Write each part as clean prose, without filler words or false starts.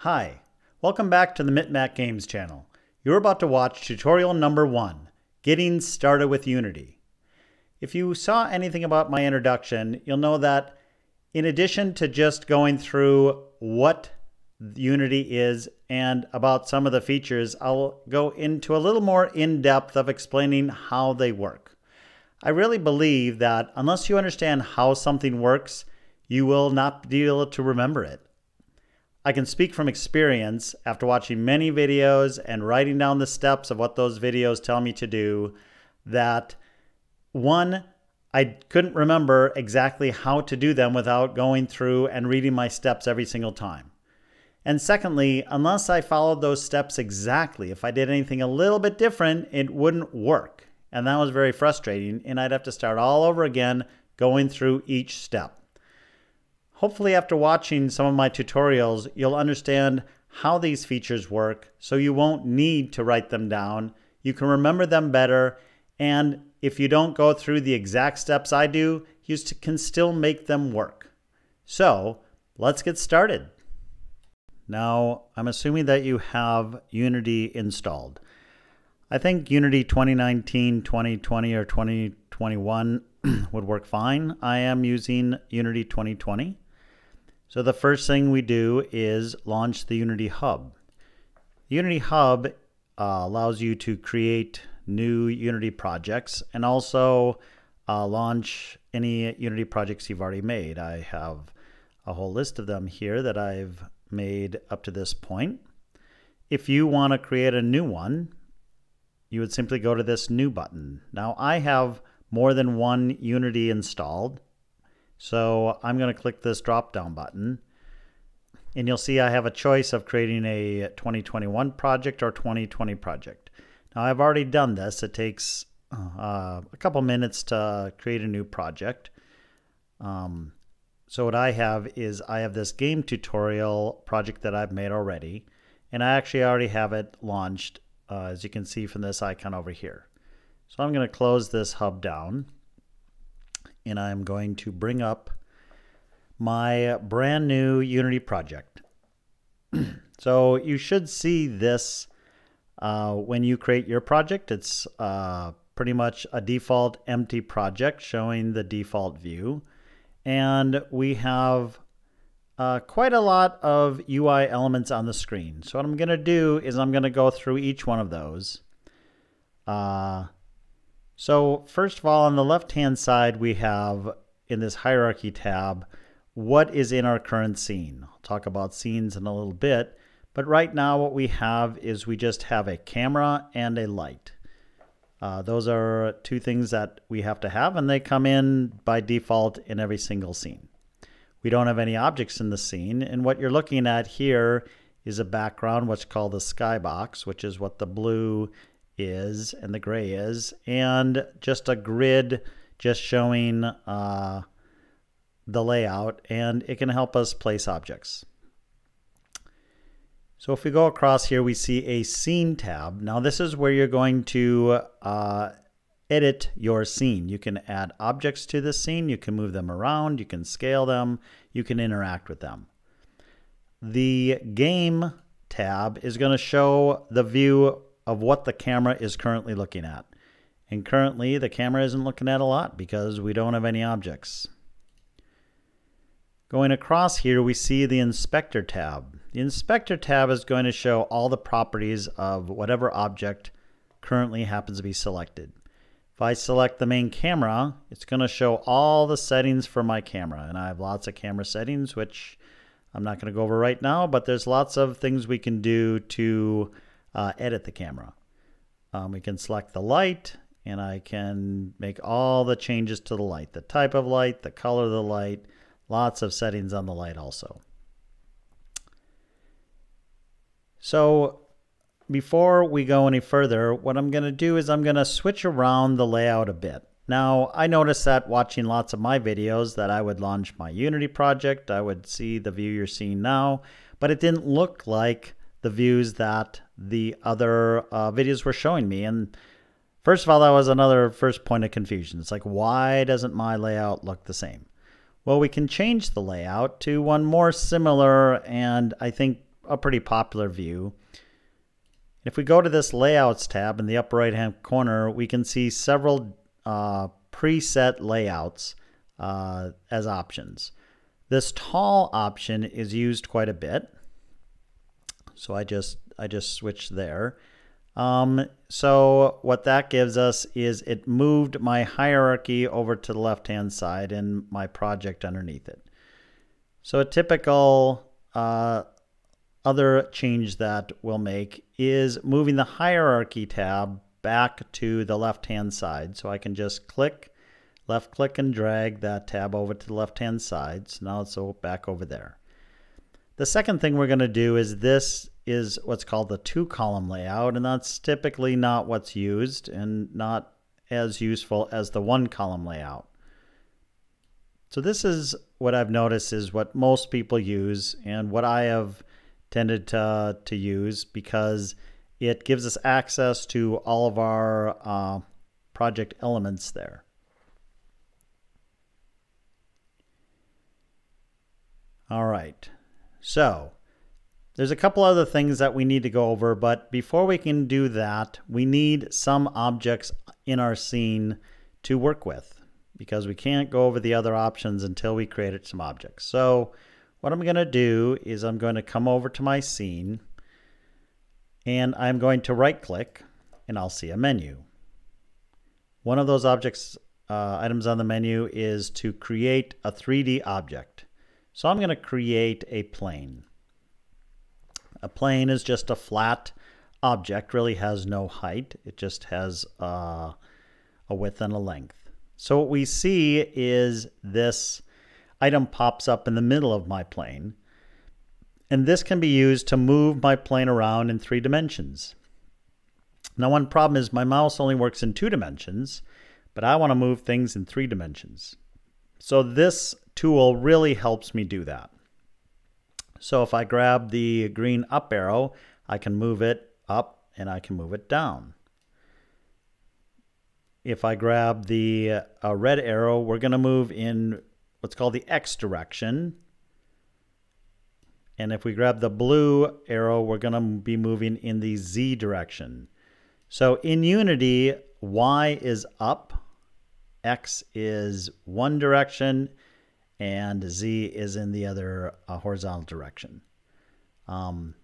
Hi, welcome back to the MitMac Games channel. You're about to watch tutorial number 1, Getting Started with Unity. If you saw anything about my introduction, you'll know that in addition to just going through what Unity is and about some of the features, I'll go into a little more in-depth of explaining how they work. I really believe that unless you understand how something works, you will not be able to remember it. I can speak from experience after watching many videos and writing down the steps of what those videos tell me to do that, one, I couldn't remember exactly how to do them without going through and reading my steps every single time. And secondly, unless I followed those steps exactly, if I did anything a little bit different, it wouldn't work. And that was very frustrating, and I'd have to start all over again going through each step. Hopefully after watching some of my tutorials, you'll understand how these features work so you won't need to write them down. You can remember them better, and if you don't go through the exact steps I do, you can still make them work. So let's get started. Now, I'm assuming that you have Unity installed. I think Unity 2019, 2020, or 2021 would work fine. I am using Unity 2020. So the first thing we do is launch the Unity Hub. The Unity Hub allows you to create new Unity projects and also launch any Unity projects you've already made. I have a whole list of them here that I've made up to this point. If you want to create a new one, you would simply go to this New button. Now I have more than one Unity installed, so I'm going to click this drop-down button, and you'll see I have a choice of creating a 2021 project or 2020 project. Now I've already done this. It takes a couple minutes to create a new project. So what I have is I have this game tutorial project that I've made already, and I actually already have it launched, as you can see from this icon over here. So I'm going to close this hub down, and I'm going to bring up my brand new Unity project. So you should see this when you create your project. It's pretty much a default empty project showing the default view. And we have quite a lot of UI elements on the screen. So what I'm going to do is I'm going to go through each one of those. So first of all, on the left-hand side, we have in this hierarchy tab, what is in our current scene. I'll talk about scenes in a little bit, but right now what we have is we just have a camera and a light. Those are two things that we have to have, and they come in by default in every single scene. We don't have any objects in the scene, and what you're looking at here is a background, what's called the Skybox, which is what the blue is and the gray is, and just a grid just showing the layout, and it can help us place objects. So if we go across here, we see a scene tab. Now this is where you're going to edit your scene. You can add objects to the scene, you can move them around, you can scale them, you can interact with them. The game tab is going to show the view of what the camera is currently looking at. And currently the camera isn't looking at a lot because we don't have any objects. Going across here, we see the Inspector tab. The Inspector tab is going to show all the properties of whatever object currently happens to be selected. If I select the main camera, it's going to show all the settings for my camera. And I have lots of camera settings, which I'm not going to go over right now, but there's lots of things we can do to edit the camera. We can select the light, and I can make all the changes to the light, the type of light, the color of the light, lots of settings on the light also. So before we go any further, what I'm going to do is I'm going to switch around the layout a bit. Now, I noticed that watching lots of my videos that I would launch my Unity project, I would see the view you're seeing now, but it didn't look like the views that the other videos were showing me. And first of all, that was another first point of confusion. It's like, why doesn't my layout look the same? Well, we can change the layout to one more similar and I think a pretty popular view. If we go to this Layouts tab in the upper right-hand corner, we can see several preset layouts as options. This tall option is used quite a bit, so I just switched there. So what that gives us is it moved my hierarchy over to the left-hand side and my project underneath it. So a typical other change that we'll make is moving the hierarchy tab back to the left-hand side. So I can just left click and drag that tab over to the left-hand side. So now it's back over there. The second thing we're going to do is this is what's called the 2-column layout, and that's typically not what's used and not as useful as the 1-column layout. So this is what I've noticed is what most people use and what I have tended to use because it gives us access to all of our project elements there. All right, so there's a couple other things that we need to go over, but before we can do that, we need some objects in our scene to work with because we can't go over the other options until we created some objects. So what I'm going to do is I'm going to come over to my scene and I'm going to right click and I'll see a menu. One of those objects items on the menu is to create a 3D object. So I'm going to create a plane. A plane is just a flat object, really has no height. It just has a width and a length. So what we see is this item pops up in the middle of my plane. And this can be used to move my plane around in 3 dimensions. Now one problem is my mouse only works in 2 dimensions, but I want to move things in 3 dimensions. So this tool really helps me do that. So if I grab the green up arrow, I can move it up and I can move it down. If I grab the red arrow, we're going to move in what's called the X direction. And if we grab the blue arrow, we're going to be moving in the Z direction. So in Unity, Y is up, X is one direction, and Z is in the other horizontal direction.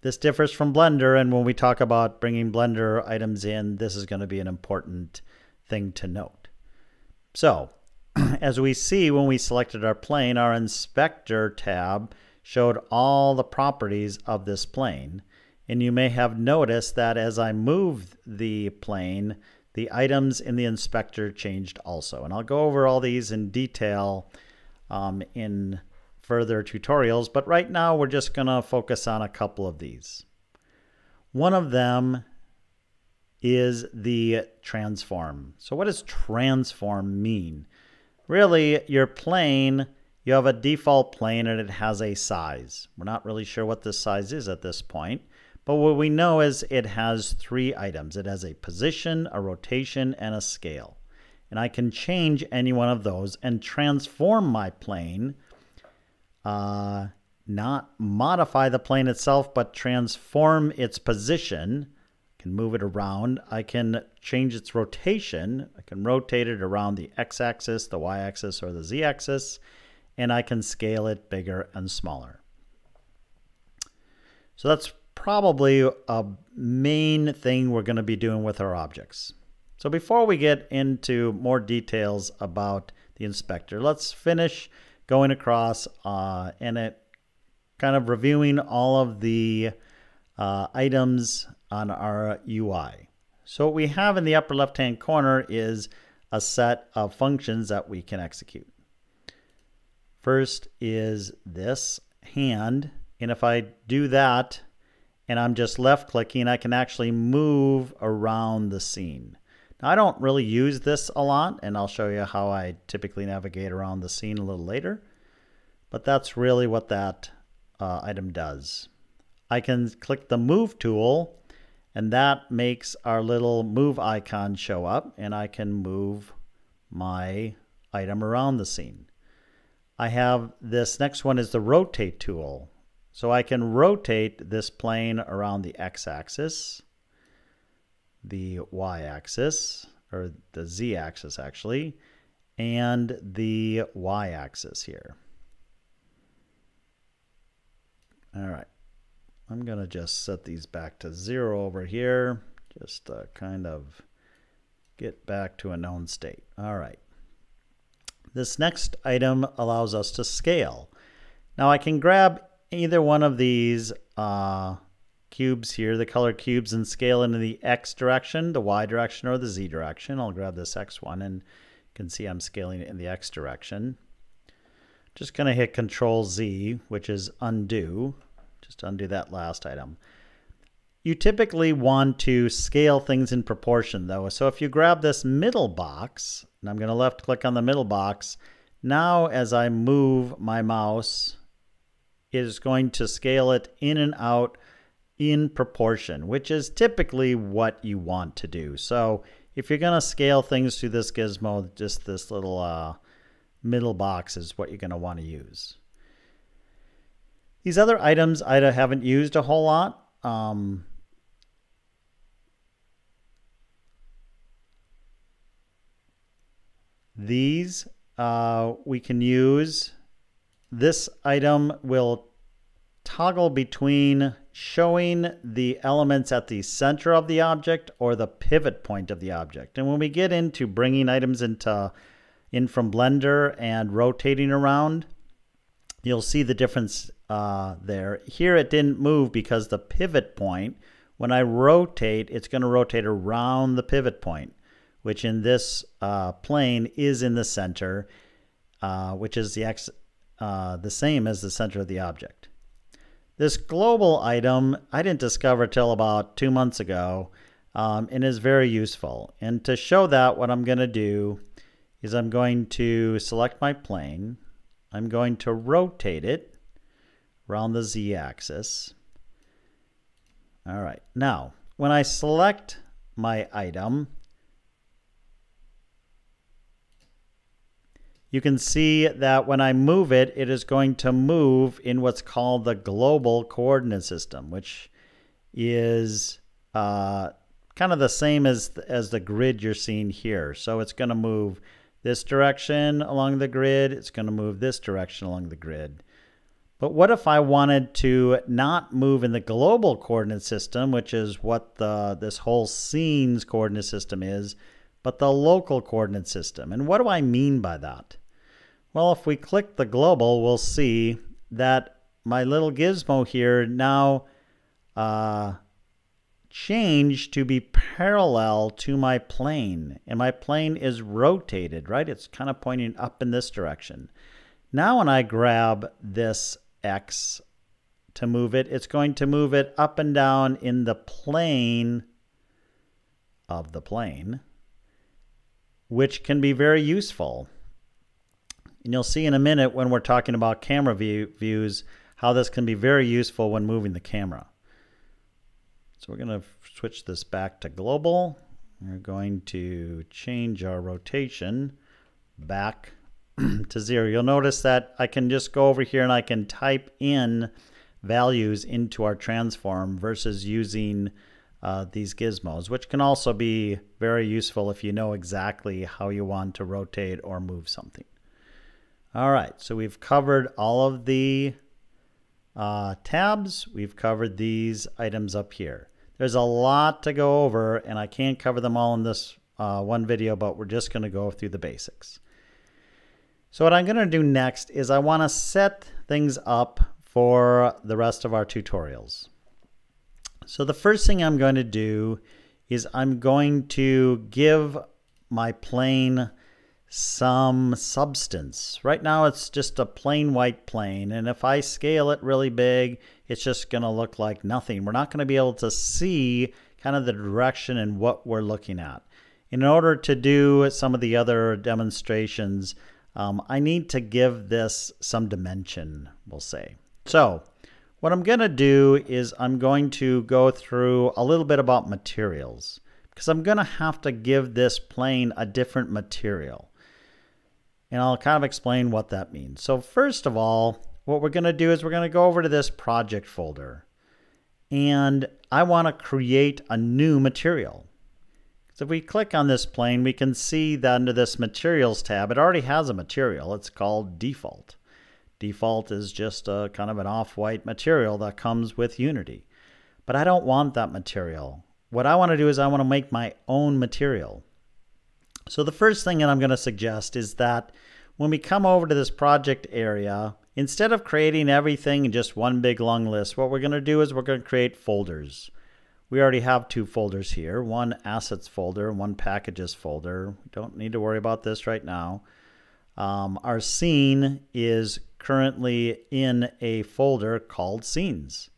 This differs from Blender, and when we talk about bringing Blender items in, this is going to be an important thing to note. So, as we see when we selected our plane, our Inspector tab showed all the properties of this plane. And you may have noticed that as I moved the plane, the items in the Inspector changed also. And I'll go over all these in detail in further tutorials, but right now we're just going to focus on a couple of these. One of them is the transform. So what does transform mean? Really, your plane, you have a default plane and it has a size. We're not really sure what this size is at this point, but what we know is it has 3 items. It has a position, a rotation, and a scale. And I can change any one of those and transform my plane, not modify the plane itself, but transform its position. I can move it around. I can change its rotation. I can rotate it around the x-axis, the y-axis, or the z-axis, and I can scale it bigger and smaller. So that's probably a main thing we're going to be doing with our objects. So before we get into more details about the Inspector, let's finish going across and kind of reviewing all of the items on our UI. So what we have in the upper left-hand corner is a set of functions that we can execute. First is this hand, and if I do that and I'm just left-clicking, I can actually move around the scene. Now, I don't really use this a lot, and I'll show you how I typically navigate around the scene a little later, but that's really what that item does. I can click the Move tool, and that makes our little move icon show up, and I can move my item around the scene. I have this next one is the Rotate tool, So I can rotate this plane around the x-axis, the y-axis, or the z-axis actually, and the y-axis here. All right, I'm going to just set these back to 0 over here, just to kind of get back to a known state. All right. This next item allows us to scale. Now I can grab either one of these cubes here, the colored cubes, and scale into the X direction, the Y direction, or the Z direction. I'll grab this X one, and you can see I'm scaling it in the X direction. Just going to hit Control Z, which is undo. Just undo that last item. You typically want to scale things in proportion though. So if you grab this middle box, and I'm going to left click on the middle box, now as I move my mouse, it is going to scale it in and out in proportion, which is typically what you want to do. So if you're going to scale things through this gizmo, just this little middle box is what you're going to want to use. These other items I haven't used a whole lot. These we can use. This item will toggle between showing the elements at the center of the object or the pivot point of the object. And when we get into bringing items in from Blender and rotating around, you'll see the difference there. Here it didn't move because the pivot point, when I rotate, it's going to rotate around the pivot point, which in this plane is in the center, which is the same as the center of the object. This global item I didn't discover till about 2 months ago, and is very useful. And to show that, what I'm going to do is I'm going to select my plane. I'm going to rotate it around the z-axis. All right. Now, when I select my item, you can see that when I move it, it is going to move in what's called the global coordinate system, which is kind of the same as the grid you're seeing here. So it's going to move this direction along the grid. It's going to move this direction along the grid. But what if I wanted to not move in the global coordinate system, which is what this whole scene's coordinate system is, but the local coordinate system? And what do I mean by that? Well, if we click the global, we'll see that my little gizmo here now changed to be parallel to my plane. And my plane is rotated, right? It's kind of pointing up in this direction. Now when I grab this X to move it, it's going to move it up and down in the plane of the plane, which can be very useful. And you'll see in a minute when we're talking about camera views how this can be very useful when moving the camera. So we're going to switch this back to global. We're going to change our rotation back to 0. You'll notice that I can just go over here and I can type in values into our transform versus using these gizmos, which can also be very useful if you know exactly how you want to rotate or move something. All right, so we've covered all of the tabs. We've covered these items up here. There's a lot to go over, and I can't cover them all in this one video, but we're just going to go through the basics. So what I'm going to do next is I want to set things up for the rest of our tutorials. So the first thing I'm going to do is I'm going to give my plane some substance. Right now it's just a plain white plane, and if I scale it really big, it's just going to look like nothing. We're not going to be able to see kind of the direction and what we're looking at. In order to do some of the other demonstrations, I need to give this some dimension, we'll say. So what I'm going to do is I'm going to go through a little bit about materials, because I'm going to have to give this plane a different material. And I'll kind of explain what that means. So first of all, what we're going to do is we're going to go over to this project folder. And I want to create a new material. So if we click on this plane, we can see that under this materials tab, it already has a material. It's called default. Default is just a kind of an off-white material that comes with Unity. But I don't want that material. What I want to do is I want to make my own material. So the first thing that I'm going to suggest is that when we come over to this project area, instead of creating everything in just one big long list, what we're going to do is we're going to create folders. We already have two folders here, one assets folder and one packages folder. We don't need to worry about this right now. Our scene is currently in a folder called scenes.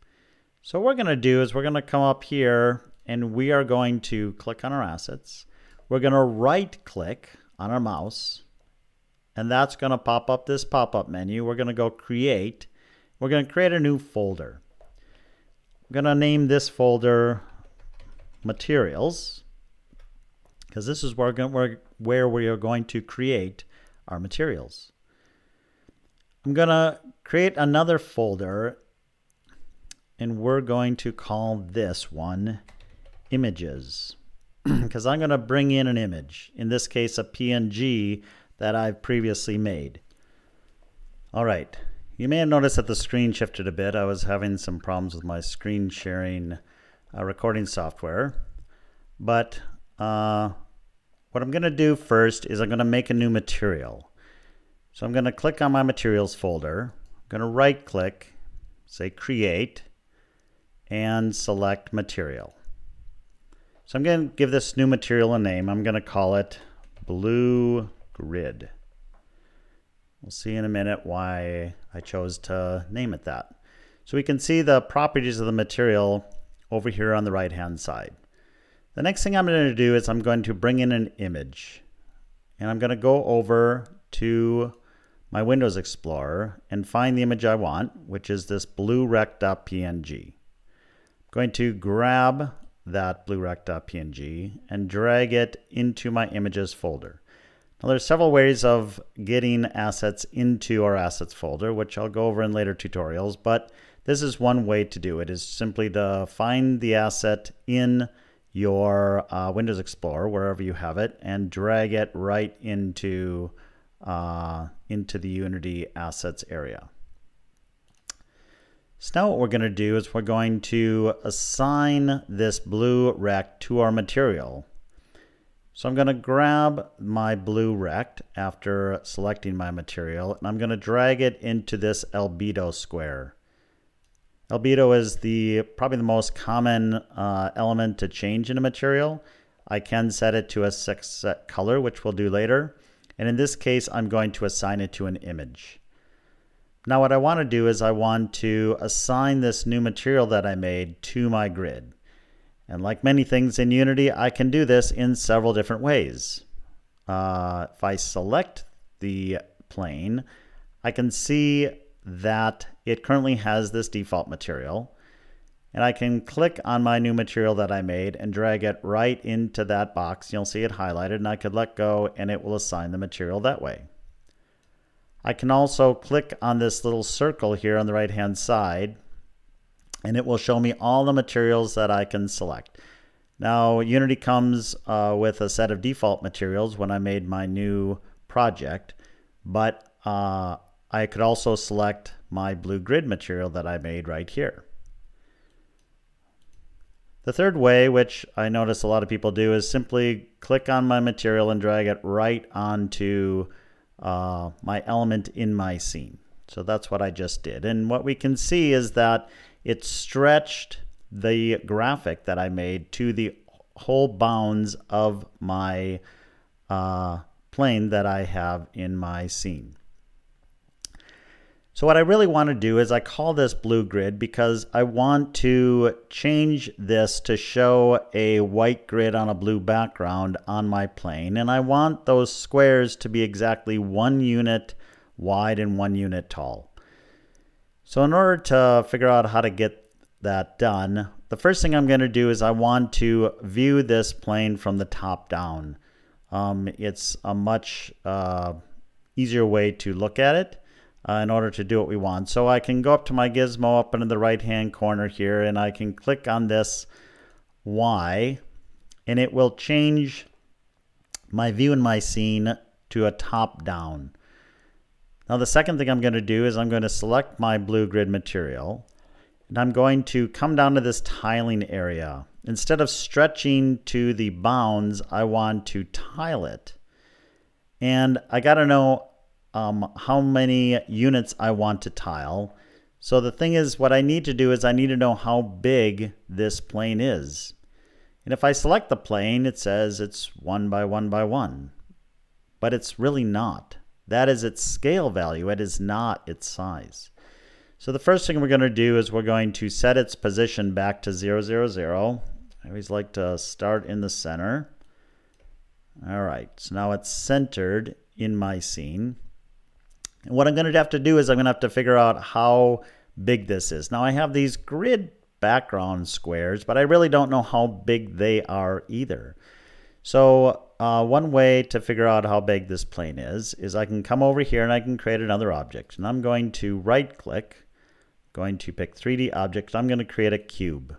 So what we're going to do is we're going to come up here and we are going to click on our assets. We're going to right click on our mouse and that's going to pop up this pop-up menu. We're going to go create. We're going to create a new folder. I'm going to name this folder materials because this is where we are going to create our materials. I'm going to create another folder and we're going to call this one images because I'm going to bring in an image, in this case a PNG that I've previously made. All right. You may have noticed that the screen shifted a bit. I was having some problems with my screen sharing recording software. But what I'm going to do first is I'm going to make a new material. So I'm going to click on my materials folder. I'm going to right click, say create, and select material. So I'm going to give this new material a name. I'm going to call it Blue Grid. We'll see in a minute why I chose to name it that. So we can see the properties of the material over here on the right hand side. The next thing I'm going to do is I'm going to bring in an image. And I'm going to go over to my Windows Explorer and find the image I want, which is this bluerec.png. I'm going to grab that bluerec.png and drag it into my images folder. Now, there's several ways of getting assets into our assets folder, which I'll go over in later tutorials, but this is one way to do it, is simply to find the asset in your Windows Explorer, wherever you have it, and drag it right into the Unity assets area. So now what we're going to do is we're going to assign this blue rect to our material. So I'm going to grab my blue rect after selecting my material, and I'm going to drag it into this albedo square. Albedo is probably the most common element to change in a material. I can set it to a set color, which we'll do later. And in this case, I'm going to assign it to an image. Now what I want to do is I want to assign this new material that I made to my grid. And like many things in Unity, I can do this in several different ways. If I select the plane, I can see that it currently has this default material. And I can click on my new material that I made and drag it right into that box. You'll see it highlighted, and I could let go and it will assign the material that way. I can also click on this little circle here on the right hand side, and it will show me all the materials that I can select. Now, Unity comes with a set of default materials when I made my new project, but I could also select my blue grid material that I made right here. The third way, which I notice a lot of people do, is simply click on my material and drag it right onto my element in my scene. So that's what I just did. And what we can see is that it stretched the graphic that I made to the whole bounds of my plane that I have in my scene. So what I really want to do is I call this blue grid because I want to change this to show a white grid on a blue background on my plane. And I want those squares to be exactly 1 unit wide and 1 unit tall. So in order to figure out how to get that done, the first thing I'm going to do is I want to view this plane from the top down. It's a much easier way to look at it. in order to do what we want. So I can go up to my gizmo up in the right hand corner here, and I can click on this Y, and it will change my view in my scene to a top down. Now the second thing I'm going to do is I'm going to select my blue grid material, and I'm going to come down to this tiling area. Instead of stretching to the bounds, I want to tile it. And I got to know how many units I want to tile. So the thing is, what I need to do is I need to know how big this plane is. And if I select the plane, it says it's 1 by 1 by 1. But it's really not. That is its scale value. It is not its size. So the first thing we're going to do is we're going to set its position back to 0, 0, 0. I always like to start in the center. All right, so now it's centered in my scene. And what I'm going to have to do is I'm going to have to figure out how big this is. Now I have these grid background squares, but I really don't know how big they are either. So one way to figure out how big this plane is I can come over here and I can create another object. And I'm going to right click, going to pick 3D object. I'm going to create a cube.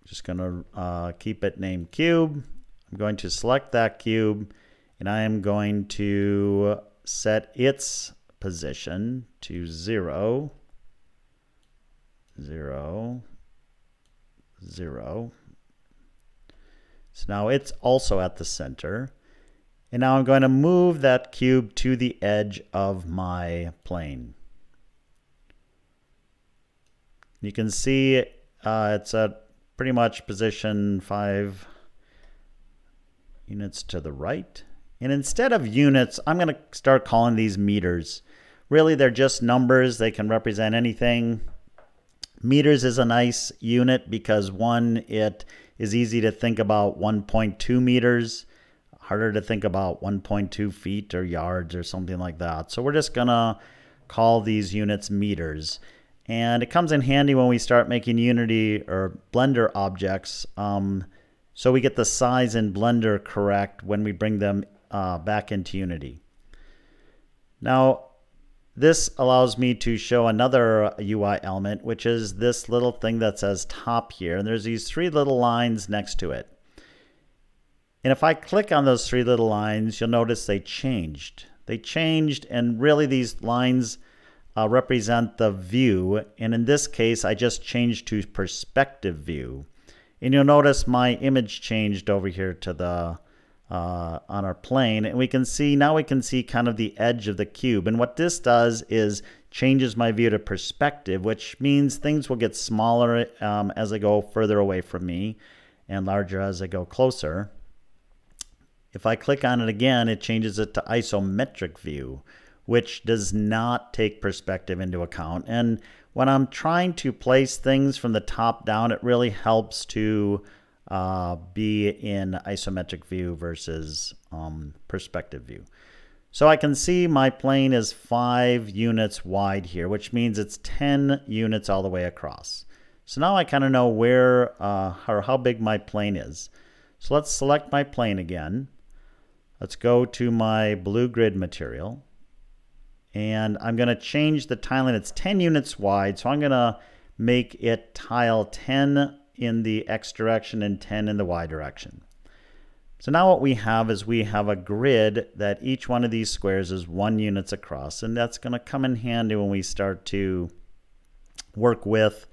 Just going to keep it named cube. I'm going to select that cube, and I am going to set its position to 0, 0, 0. So now it's also at the center. And now I'm going to move that cube to the edge of my plane. You can see it's at pretty much position 5 units to the right. And instead of units, I'm going to start calling these meters. Really, they're just numbers. They can represent anything. Meters is a nice unit because one, it is easy to think about 1.2 meters. Harder to think about 1.2 feet or yards or something like that. So we're just going to call these units meters. And it comes in handy when we start making Unity or Blender objects, so we get the size in Blender correct when we bring them back into Unity. Now, this allows me to show another UI element, which is this little thing that says top here. And there's these 3 little lines next to it. And if I click on those 3 little lines, you'll notice they changed. They changed, and really these lines represent the view, and in this case I just changed to perspective view, and you'll notice my image changed over here to the on our plane, and we can see kind of the edge of the cube. And what this does is changes my view to perspective, which means things will get smaller as I go further away from me and larger as I go closer. If I click on it again, it changes it to isometric view, which does not take perspective into account. And when I'm trying to place things from the top down, it really helps to be in isometric view versus perspective view. So I can see my plane is 5 units wide here, which means it's 10 units all the way across. So now I kind of know where or how big my plane is. So let's select my plane again. Let's go to my blue grid material. And I'm going to change the tiling. It's 10 units wide, so I'm going to make it tile 10 in the X direction and 10 in the Y direction. So now what we have is we have a grid that each one of these squares is 1 unit across, and that's going to come in handy when we start to work with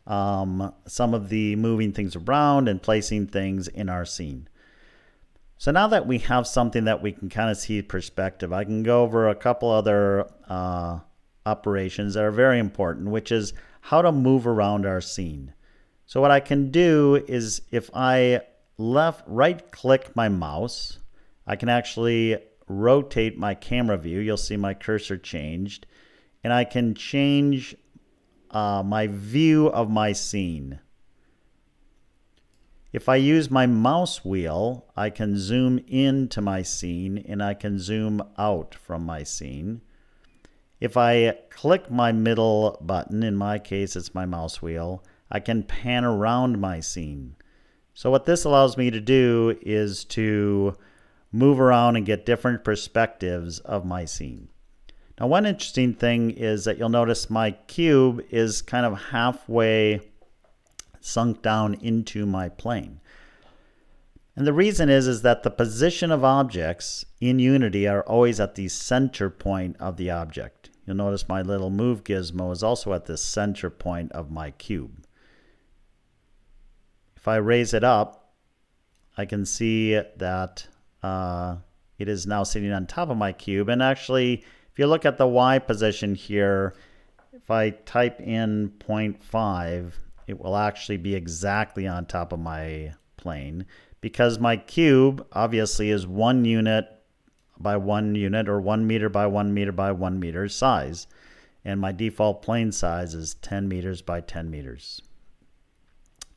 some of the moving things around and placing things in our scene. So now that we have something that we can kind of see perspective, I can go over a couple other operations that are very important, which is how to move around our scene. So what I can do is if I right click my mouse, I can actually rotate my camera view. You'll see my cursor changed, and I can change my view of my scene. If I use my mouse wheel, I can zoom into my scene and I can zoom out from my scene. If I click my middle button, in my case it's my mouse wheel, I can pan around my scene. So what this allows me to do is to move around and get different perspectives of my scene. Now, one interesting thing is that you'll notice my cube is kind of halfway sunk down into my plane. And the reason is that the position of objects in Unity are always at the center point of the object. You'll notice my little move gizmo is also at the center point of my cube. If I raise it up, I can see that it is now sitting on top of my cube. And actually, if you look at the Y position here, if I type in 0.5, it will actually be exactly on top of my plane, because my cube obviously is 1 unit by 1 unit, or 1 meter by 1 meter by 1 meter size. And my default plane size is 10 meters by 10 meters.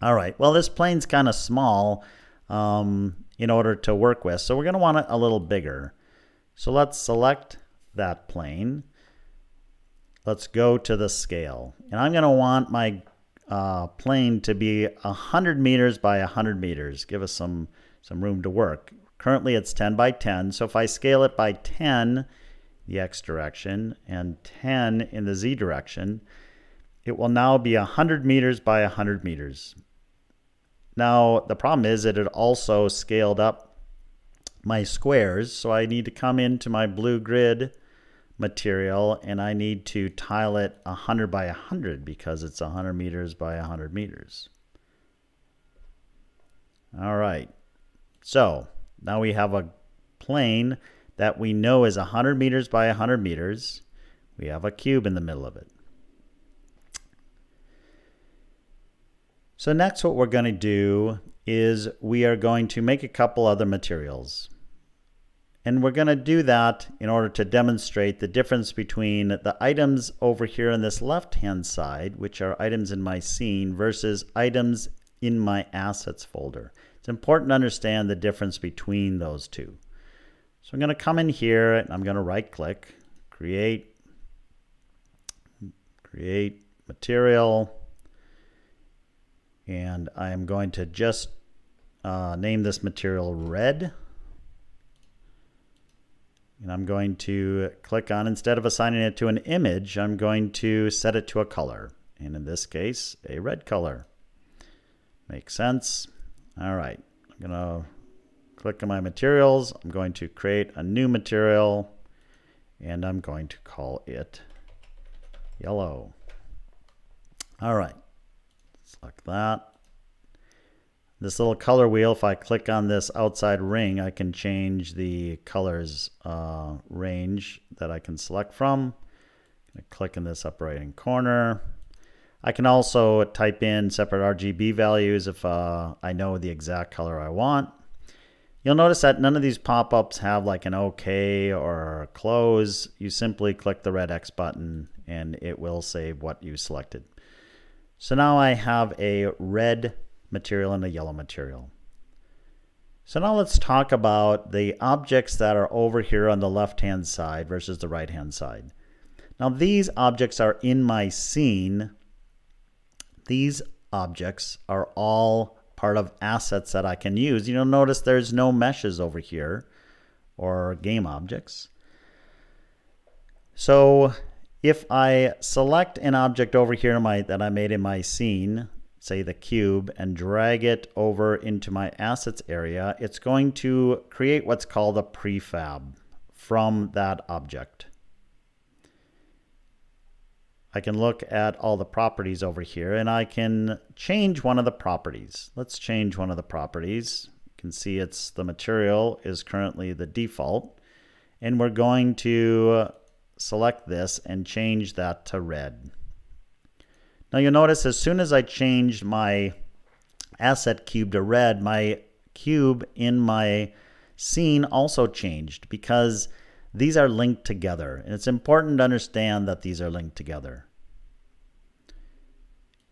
All right, well, this plane's kind of small in order to work with, so we're going to want it a little bigger. So let's select that plane. Let's go to the scale. And I'm going to want my plane to be 100 meters by 100 meters. Give us some room to work. Currently it's 10 by 10, so if I scale it by 10 the X direction and 10 in the Z direction, it will now be 100 meters by 100 meters. Now the problem is that it also scaled up my squares, so I need to come into my blue grid material and I need to tile it 100 by 100 because it's 100 meters by 100 meters. All right, so now we have a plane that we know is 100 meters by 100 meters. We have a cube in the middle of it. So next what we're going to do is we are going to make a couple other materials. And we're going to do that in order to demonstrate the difference between the items over here on this left-hand side, which are items in my scene, versus items in my assets folder. It's important to understand the difference between those two. So I'm going to come in here and I'm going to right-click, create material, and I am going to just name this material red. And I'm going to click on, instead of assigning it to an image, I'm going to set it to a color. And in this case, a red color. Makes sense. All right, I'm going to click on my materials. I'm going to create a new material and I'm going to call it yellow. All right, select that. This little color wheel, if I click on this outside ring, I can change the colors range that I can select from. I'm going to click in this upper right hand corner. I can also type in separate RGB values if I know the exact color I want. You'll notice that none of these pop-ups have like an OK or a close. You simply click the red X button and it will save what you selected. So now I have a red material and a yellow material. So now let's talk about the objects that are over here on the left-hand side versus the right-hand side. Now these objects are in my scene. These objects are all part of assets that I can use. You'll notice there's no meshes over here or game objects. So if I select an object over here that I made in my scene, say the cube, and drag it over into my assets area, it's going to create what's called a prefab from that object. I can look at all the properties over here and I can change one of the properties. Let's change one of the properties. You can see it's the material is currently the default, and we're going to select this and change that to red. Now you'll notice as soon as I changed my asset cube to red, my cube in my scene also changed because these are linked together. And it's important to understand that these are linked together.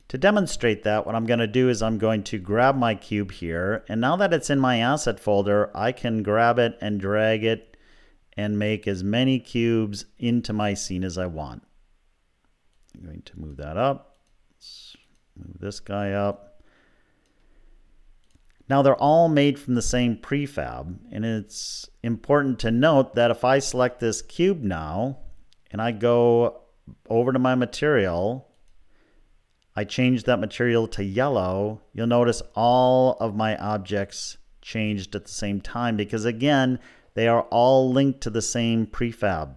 To demonstrate that, what I'm going to do is I'm going to grab my cube here, and now that it's in my asset folder, I can grab it and drag it and make as many cubes into my scene as I want. I'm going to move that up. Let's move this guy up. Now they're all made from the same prefab, and it's important to note that if I select this cube now and I go over to my material, I change that material to yellow, you'll notice all of my objects changed at the same time because again, they are all linked to the same prefab.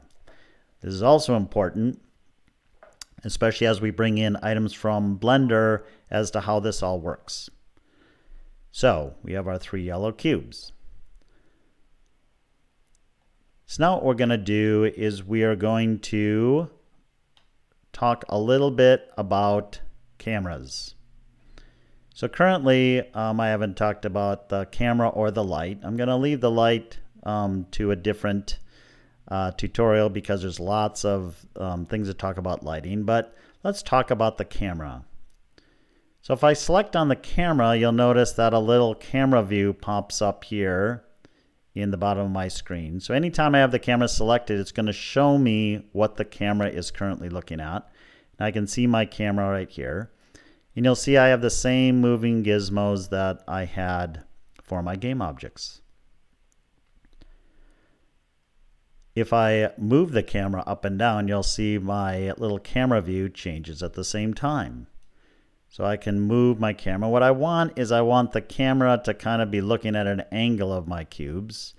This is also important, especially as we bring in items from Blender as to how this all works. So we have our 3 yellow cubes. So now what we're going to do is we are going to talk a little bit about cameras. So currently I haven't talked about the camera or the light. I'm going to leave the light to a different tutorial because there's lots of things to talk about lighting, but let's talk about the camera. So if I select on the camera, you'll notice that a little camera view pops up here in the bottom of my screen. So anytime I have the camera selected, it's going to show me what the camera is currently looking at. And I can see my camera right here. And you'll see I have the same moving gizmos that I had for my game objects. If I move the camera up and down, you'll see my little camera view changes at the same time. So I can move my camera. What I want is I want the camera to kind of be looking at an angle of my cubes.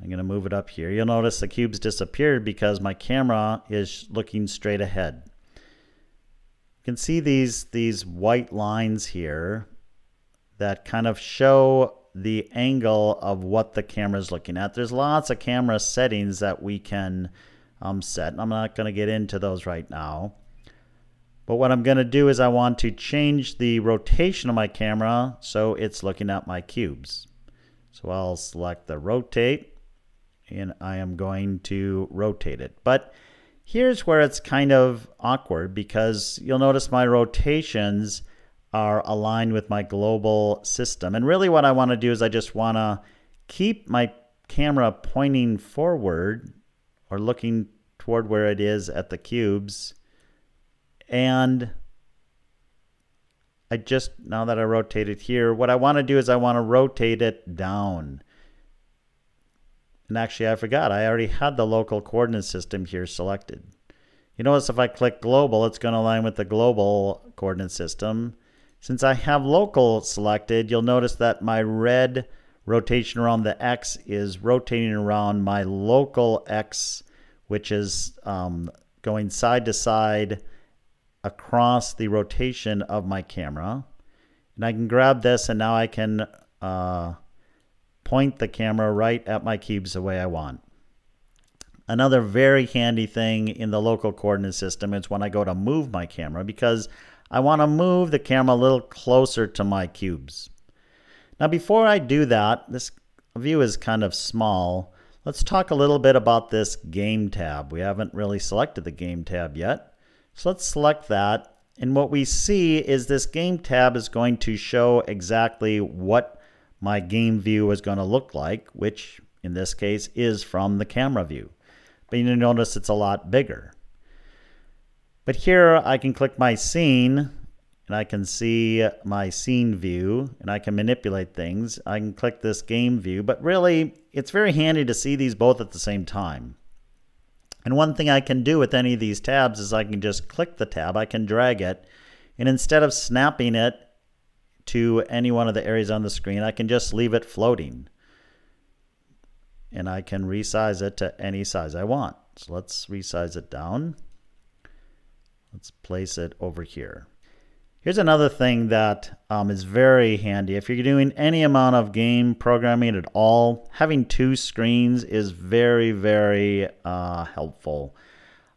I'm going to move it up here. You'll notice the cubes disappeared because my camera is looking straight ahead. You can see these white lines here that kind of show the angle of what the camera is looking at. There's lots of camera settings that we can set, and I'm not going to get into those right now. But what I'm going to do is I want to change the rotation of my camera so it's looking at my cubes. So I'll select the rotate and I am going to rotate it. But here's where it's kind of awkward because you'll notice my rotations are aligned with my global system. And really what I want to do is I just want to keep my camera pointing forward or looking toward where it is at the cubes. And now that I rotate it here, what I want to do is I want to rotate it down. And actually I forgot, I already had the local coordinate system here selected. You notice if I click global, it's going to align with the global coordinate system. Since I have local selected, you'll notice that my red rotation around the X is rotating around my local X, which is going side to side across the rotation of my camera. And I can grab this and now I can point the camera right at my cubes the way I want. Another very handy thing in the local coordinate system is when I go to move my camera because I want to move the camera a little closer to my cubes. Now before I do that, this view is kind of small. Let's talk a little bit about this game tab. We haven't really selected the game tab yet. So let's select that, and what we see is this game tab is going to show exactly what my game view is going to look like, which in this case is from the camera view. But you notice it's a lot bigger. But here I can click my scene and I can see my scene view and I can manipulate things. I can click this game view, but really it's very handy to see these both at the same time. And one thing I can do with any of these tabs is I can just click the tab, I can drag it, and instead of snapping it to any one of the areas on the screen, I can just leave it floating. And I can resize it to any size I want. So let's resize it down. Let's place it over here. Here's another thing that is very handy. If you're doing any amount of game programming at all, having 2 screens is very, very helpful.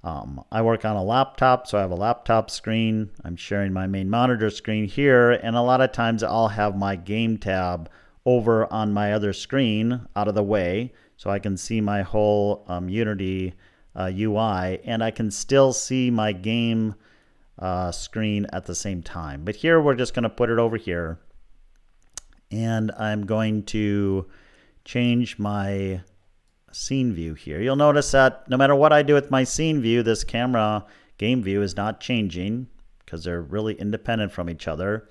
I work on a laptop, so I have a laptop screen. I'm sharing my main monitor screen here, and a lot of times I'll have my game tab over on my other screen out of the way so I can see my whole Unity UI, and I can still see my game screen at the same time. But here we're just going to put it over here, and I'm going to change my scene view here. You'll notice that no matter what I do with my scene view, this camera game view is not changing because they're really independent from each other.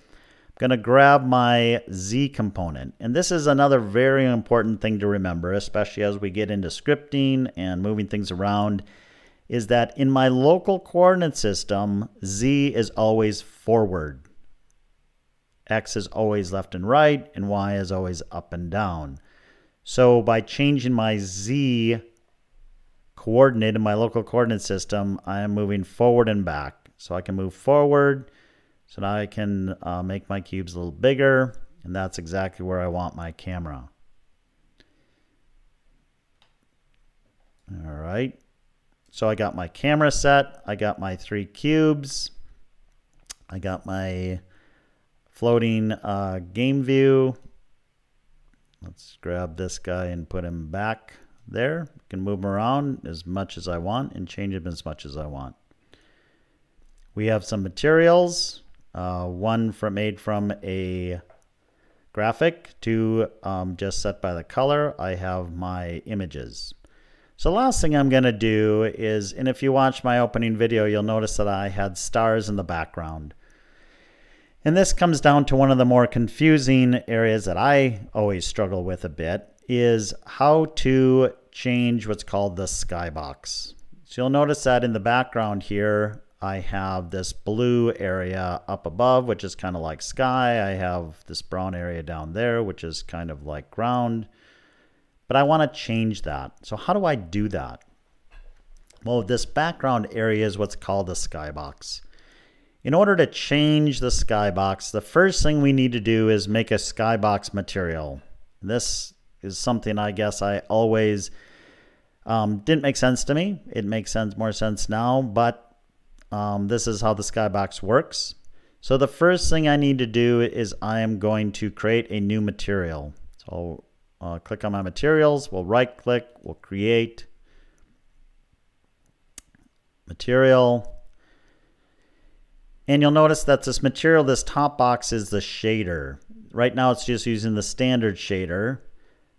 going to grab my Z component. And this is another very important thing to remember, especially as we get into scripting and moving things around, is that in my local coordinate system, Z is always forward. X is always left and right, and Y is always up and down. So by changing my Z coordinate in my local coordinate system, I am moving forward and back. So I can move forward, so now I can make my cubes a little bigger, and that's exactly where I want my camera. All right. So I got my camera set, I got my 3 cubes, I got my floating game view. Let's grab this guy and put him back there. I can move him around as much as I want and change him as much as I want. We have some materials, one made from a graphic, 2 just set by the color. I have my images. So the last thing I'm going to do is, and if you watch my opening video, you'll notice that I had stars in the background. And this comes down to one of the more confusing areas that I always struggle with a bit, is how to change what's called the skybox. So you'll notice that in the background here, I have this blue area up above, which is kind of like sky. I have this brown area down there, which is kind of like ground. But I want to change that. So how do I do that? Well, this background area is what's called the skybox. In order to change the skybox, the first thing we need to do is make a skybox material. This is something I guess I always didn't make sense to me. It makes more sense now, but this is how the skybox works. So the first thing I need to do is I am going to create a new material. So click on my materials, we'll right click, we'll create material. And you'll notice that this material, this top box is the shader. Right now it's just using the standard shader,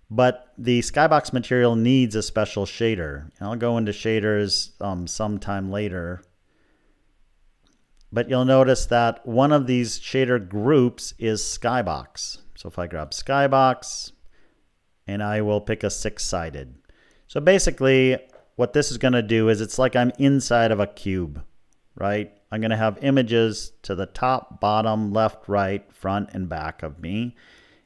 but the skybox material needs a special shader. And I'll go into shaders sometime later. But you'll notice that one of these shader groups is skybox. So if I grab skybox, and I will pick a 6-sided. So basically what this is going to do is it's like I'm inside of a cube, right? I'm going to have images to the top, bottom, left, right, front, and back of me.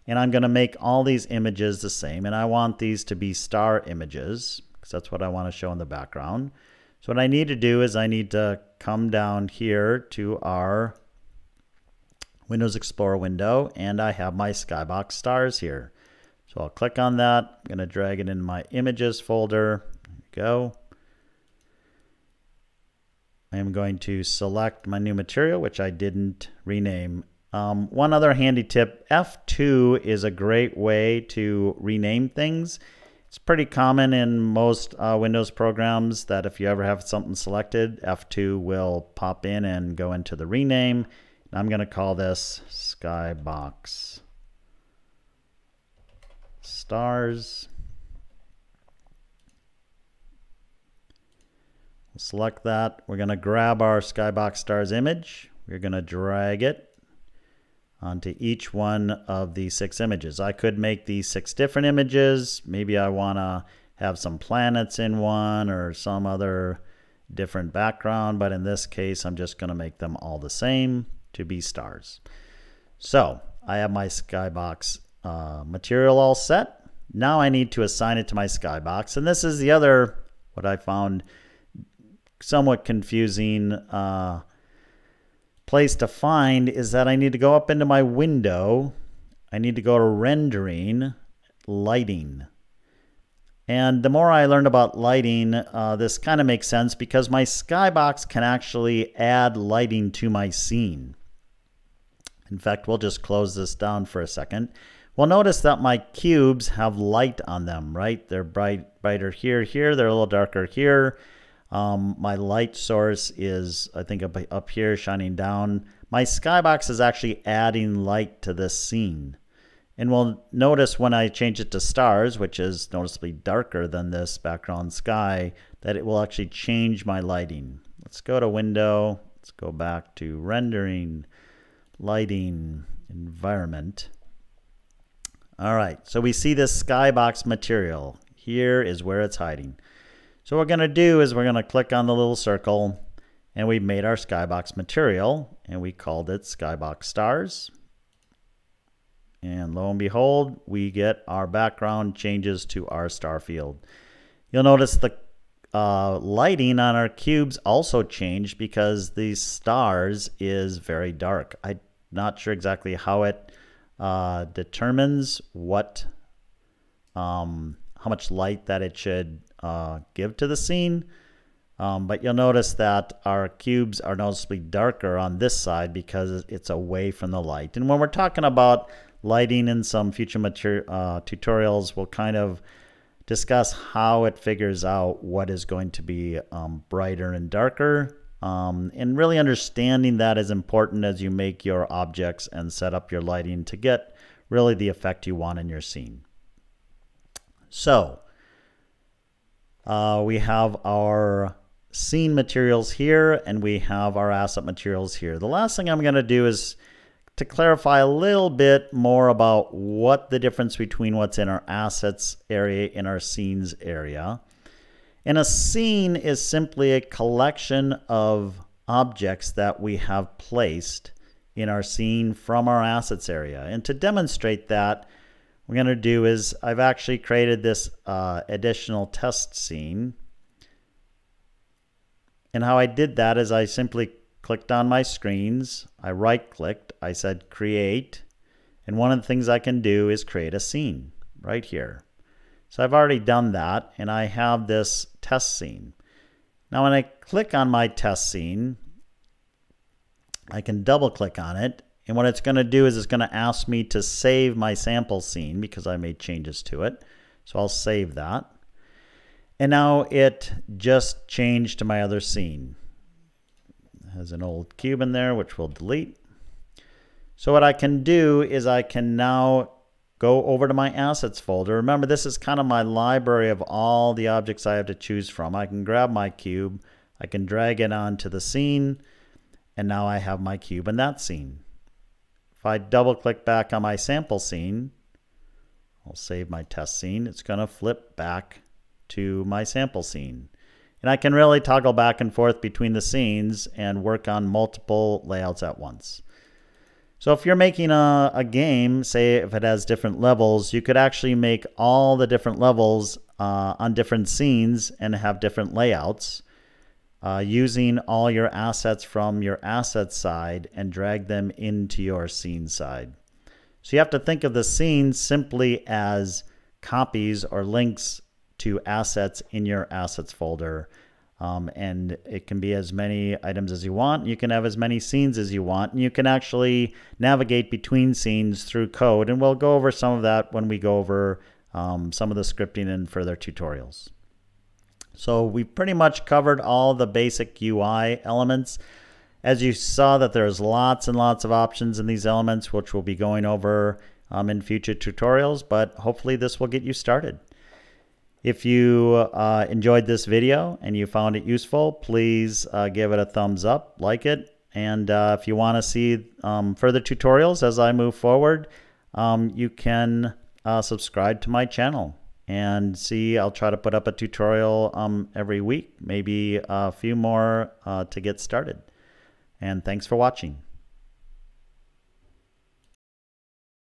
And I'm going to make all these images the same. And I want these to be star images because that's what I want to show in the background. So what I need to do is I need to come down here to our Windows Explorer window, and I have my skybox stars here. So I'll click on that. I'm going to drag it in my images folder. There we go. I am going to select my new material, which I didn't rename. One other handy tip, F2 is a great way to rename things. It's pretty common in most Windows programs that if you ever have something selected, F2 will pop in and go into the rename. And I'm going to call this Skybox Stars. We'll select that. We're going to grab our Skybox Stars image. We're going to drag it onto each one of the 6 images. I could make these 6 different images. Maybe I want to have some planets in one or some other different background, but in this case I'm just going to make them all the same to be stars. So I have my Skybox material all set. Now I need to assign it to my Skybox, and this is the other, what I found somewhat confusing place to find, is that I need to go up into my window. I need to go to rendering, lighting. And the more I learned about lighting, this kind of makes sense because my Skybox can actually add lighting to my scene. In fact, we'll just close this down for a second. Well, notice that my cubes have light on them, right? They're brighter here, they're a little darker here. My light source is, I think, up here shining down. My Skybox is actually adding light to this scene. And we'll notice when I change it to stars, which is noticeably darker than this background sky, that it will actually change my lighting. Let's go to window. Let's go back to rendering, lighting, environment. All right, so we see this Skybox material. Here is where it's hiding. So what we're going to do is we're going to click on the little circle, and we've made our Skybox material, and we called it Skybox Stars. And lo and behold, we get our background changes to our star field. You'll notice the lighting on our cubes also changed because these stars is very dark. I'm not sure exactly how it determines what how much light that it should give to the scene. But you'll notice that our cubes are noticeably darker on this side because it's away from the light. And when we're talking about lighting in some future tutorials, we'll kind of discuss how it figures out what is going to be brighter and darker. And really understanding that is important as you make your objects and set up your lighting to get really the effect you want in your scene. So we have our scene materials here, and we have our asset materials here. The last thing I'm going to do is to clarify a little bit more about what the difference between what's in our assets area and our scenes area. And a scene is simply a collection of objects that we have placed in our scene from our assets area. And to demonstrate that, what we're going to do is I've actually created this additional test scene. And how I did that is I simply clicked on my screens, I right-clicked, I said create, and one of the things I can do is create a scene right here. So I've already done that, and I have this test scene. Now when I click on my test scene, I can double-click on it, and what it's going to do is it's going to ask me to save my sample scene because I made changes to it. So I'll save that. And now it just changed to my other scene. It has an old cube in there, which we'll delete. So what I can do is I can now go over to my assets folder. Remember, this is kind of my library of all the objects I have to choose from. I can grab my cube, I can drag it onto the scene, and now I have my cube in that scene. If I double click back on my sample scene, I'll save my test scene, it's going to flip back to my sample scene. And I can really toggle back and forth between the scenes and work on multiple layouts at once. So if you're making a game, say if it has different levels, you could actually make all the different levels on different scenes and have different layouts using all your assets from your asset side and drag them into your scene side. So you have to think of the scenes simply as copies or links to assets in your assets folder. And it can be as many items as you want. You can have as many scenes as you want. And you can actually navigate between scenes through code. And we'll go over some of that when we go over some of the scripting in further tutorials. So we pretty much covered all the basic UI elements. As you saw that there's lots and lots of options in these elements, which we'll be going over in future tutorials. But hopefully this will get you started. If you enjoyed this video and you found it useful, please give it a thumbs up, like it. And if you want to see further tutorials as I move forward, you can subscribe to my channel and see. I'll try to put up a tutorial every week, maybe a few more to get started. And thanks for watching.